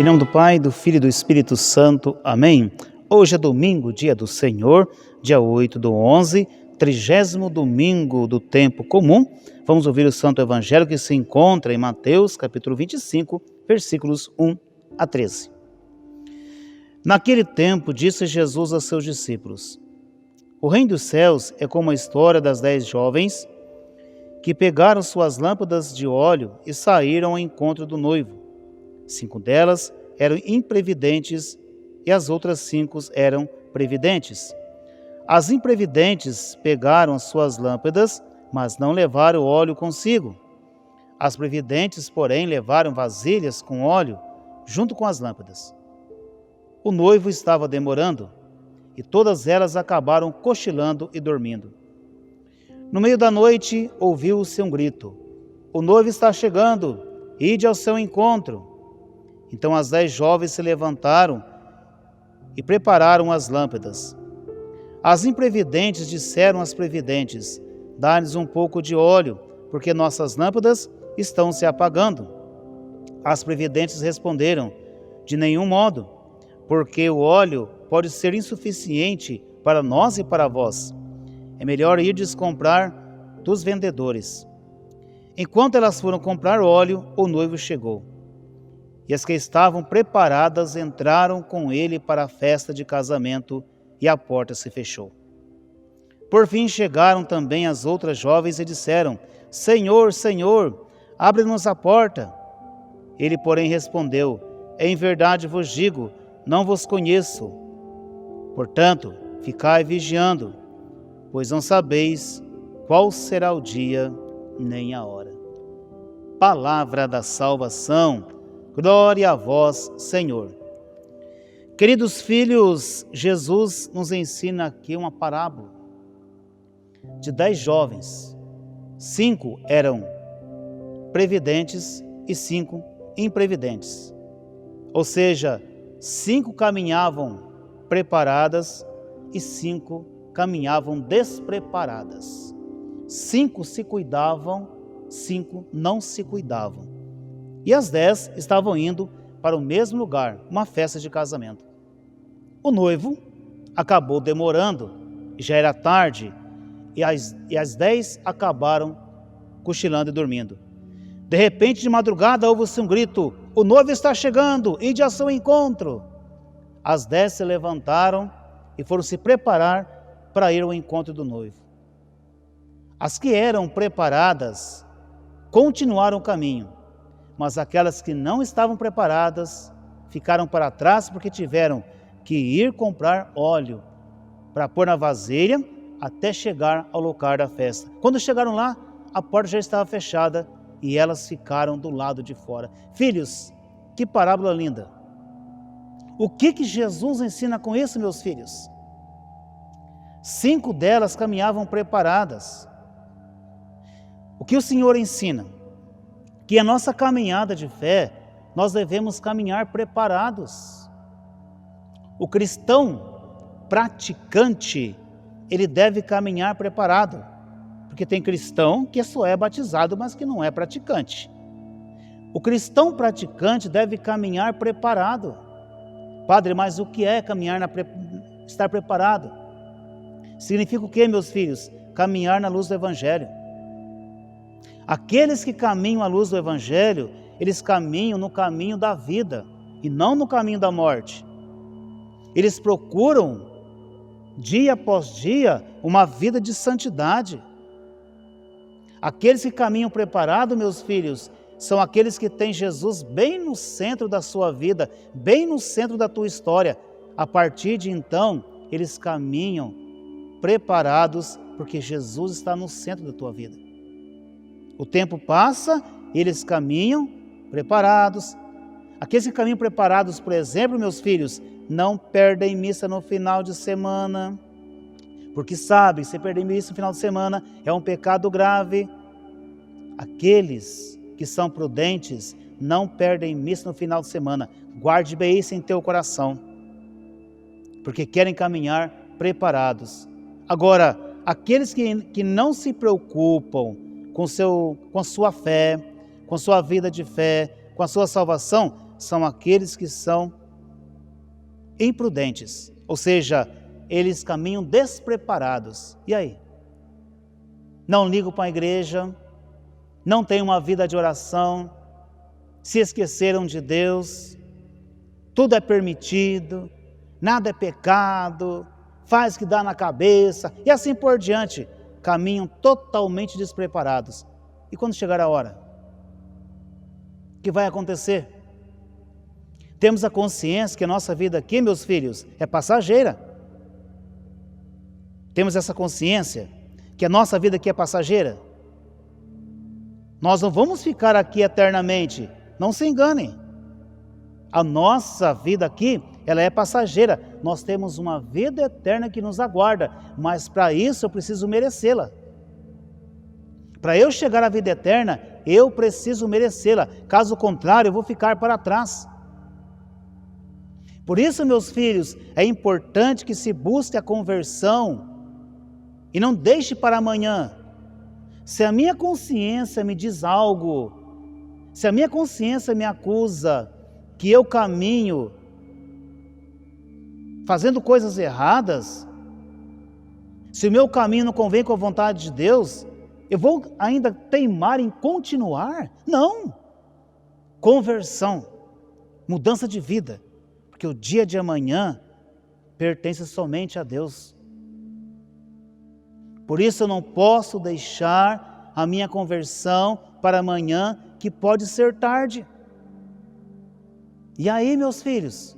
Em nome do Pai, do Filho e do Espírito Santo. Amém. Hoje é domingo, dia do Senhor, dia 8/11, 30º domingo do tempo comum. Vamos ouvir o Santo Evangelho que se encontra em Mateus, capítulo 25, versículos 1 a 13. Naquele tempo, disse Jesus a seus discípulos: O reino dos céus é como a história das 10 jovens que pegaram suas lâmpadas de óleo e saíram ao encontro do noivo. 5 delas eram imprevidentes e as outras 5 eram previdentes. As imprevidentes pegaram suas lâmpadas, mas não levaram óleo consigo. As previdentes, porém, levaram vasilhas com óleo junto com as lâmpadas. O noivo estava demorando e todas elas acabaram cochilando e dormindo. No meio da noite ouviu-se um grito: O noivo está chegando, ide ao seu encontro. Então as 10 jovens se levantaram e prepararam as lâmpadas. As imprevidentes disseram às previdentes: Dá-nos um pouco de óleo, porque nossas lâmpadas estão se apagando. As previdentes responderam: De nenhum modo, porque o óleo pode ser insuficiente para nós e para vós. É melhor irdes comprar dos vendedores. Enquanto elas foram comprar óleo, o noivo chegou. E as que estavam preparadas entraram com ele para a festa de casamento e a porta se fechou. Por fim chegaram também as outras jovens e disseram: Senhor, Senhor, abre-nos a porta. Ele, porém, respondeu: Em verdade vos digo, não vos conheço. Portanto, ficai vigiando, pois não sabeis qual será o dia nem a hora. Palavra da salvação. Glória a vós, Senhor. Queridos filhos, Jesus nos ensina aqui uma parábola de 10 jovens. 5 eram previdentes e 5 imprevidentes. Ou seja, 5 caminhavam preparadas e 5 caminhavam despreparadas. 5 se cuidavam, 5 não se cuidavam. E as 10 estavam indo para o mesmo lugar, uma festa de casamento. O noivo acabou demorando, já era tarde, e as 10 acabaram cochilando e dormindo. De repente, de madrugada, houve-se um grito: O noivo está chegando, ide ao seu encontro. As 10 se levantaram e foram se preparar para ir ao encontro do noivo. As que eram preparadas continuaram o caminho, mas aquelas que não estavam preparadas ficaram para trás porque tiveram que ir comprar óleo para pôr na vasilha até chegar ao local da festa. Quando chegaram lá, a porta já estava fechada e elas ficaram do lado de fora. Filhos, que parábola linda! O que Jesus ensina com isso, meus filhos? 5 delas caminhavam preparadas. O que o Senhor ensina? Que a nossa caminhada de fé, nós devemos caminhar preparados. O cristão praticante, ele deve caminhar preparado, porque tem cristão que só é batizado, mas que não é praticante. O cristão praticante deve caminhar preparado. Padre, mas o que é caminhar estar preparado? Significa o que, meus filhos? Caminhar na luz do Evangelho. Aqueles que caminham à luz do Evangelho, eles caminham no caminho da vida e não no caminho da morte. Eles procuram, dia após dia, uma vida de santidade. Aqueles que caminham preparados, meus filhos, são aqueles que têm Jesus bem no centro da sua vida, bem no centro da tua história. A partir de então, eles caminham preparados, porque Jesus está no centro da tua vida. O tempo passa, eles caminham preparados. Aqueles que caminham preparados, por exemplo, meus filhos, não perdem missa no final de semana, porque sabem, se perder missa no final de semana é um pecado grave. Aqueles que são prudentes não perdem missa no final de semana. Guarde bem isso em teu coração, porque querem caminhar preparados. Agora, aqueles que não se preocupam com a sua fé, com sua vida de fé, com a sua salvação, são aqueles que são imprudentes, ou seja, eles caminham despreparados. E aí? Não ligam para a igreja, não têm uma vida de oração, se esqueceram de Deus, tudo é permitido, nada é pecado, faz o que dá na cabeça e assim por diante, caminham totalmente despreparados. E quando chegar a hora, o que vai acontecer? Temos a consciência que a nossa vida aqui, meus filhos, é passageira. Temos essa consciência que a nossa vida aqui é passageira. Nós não vamos ficar aqui eternamente, não se enganem. A nossa vida aqui, ela é passageira. Nós temos uma vida eterna que nos aguarda, mas para isso eu preciso merecê-la. Para eu chegar à vida eterna, eu preciso merecê-la. Caso contrário, eu vou ficar para trás. Por isso, meus filhos, é importante que se busque a conversão e não deixe para amanhã. Se a minha consciência me diz algo, se a minha consciência me acusa que eu caminho fazendo coisas erradas, se o meu caminho não convém com a vontade de Deus, eu vou ainda teimar em continuar? Não! Conversão, mudança de vida, porque o dia de amanhã pertence somente a Deus. Por isso eu não posso deixar a minha conversão para amanhã, que pode ser tarde. E aí, meus filhos,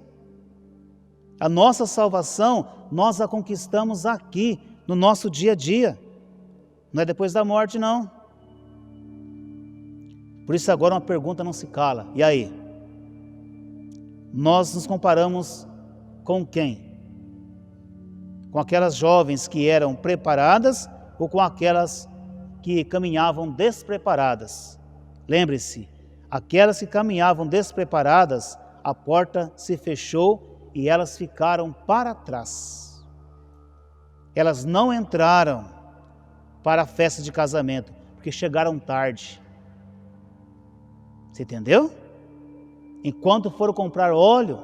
a nossa salvação, nós a conquistamos aqui, no nosso dia a dia. Não é depois da morte, não. Por isso agora uma pergunta não se cala. E aí? Nós nos comparamos com quem? Com aquelas jovens que eram preparadas ou com aquelas que caminhavam despreparadas? Lembre-se, aquelas que caminhavam despreparadas, a porta se fechou e elas ficaram para trás. Elas não entraram para a festa de casamento, porque chegaram tarde. Você entendeu? Enquanto foram comprar óleo,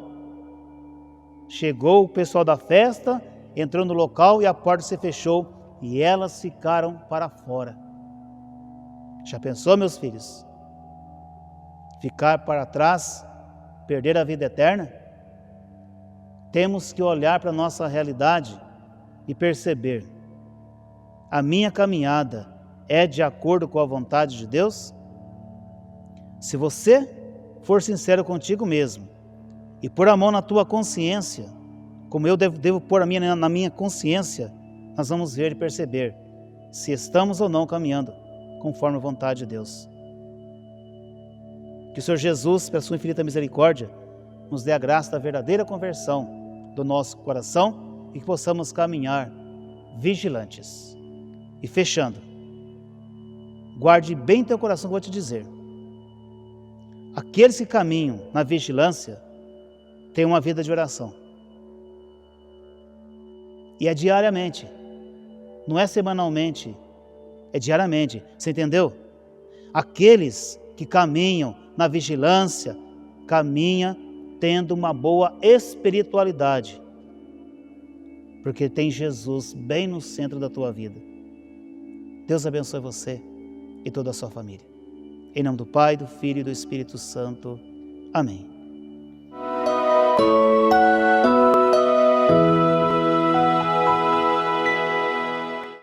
chegou o pessoal da festa, entrou no local e a porta se fechou e elas ficaram para fora. Já pensou, meus filhos? Ficar para trás, perder a vida eterna? Temos que olhar para a nossa realidade e perceber: a minha caminhada é de acordo com a vontade de Deus? Se você for sincero contigo mesmo e pôr a mão na tua consciência, como eu devo pôr na minha consciência, nós vamos ver e perceber se estamos ou não caminhando conforme a vontade de Deus. Que o Senhor Jesus, pela sua infinita misericórdia, nos dê a graça da verdadeira conversão do nosso coração e que possamos caminhar vigilantes. E fechando, guarde bem teu coração que eu vou te dizer. Aqueles que caminham na vigilância têm uma vida de oração. E é diariamente, não é semanalmente, é diariamente. Você entendeu? Aqueles que caminham na vigilância, caminham tendo uma boa espiritualidade, porque tem Jesus bem no centro da tua vida. Deus abençoe você e toda a sua família. Em nome do Pai, do Filho e do Espírito Santo. Amém.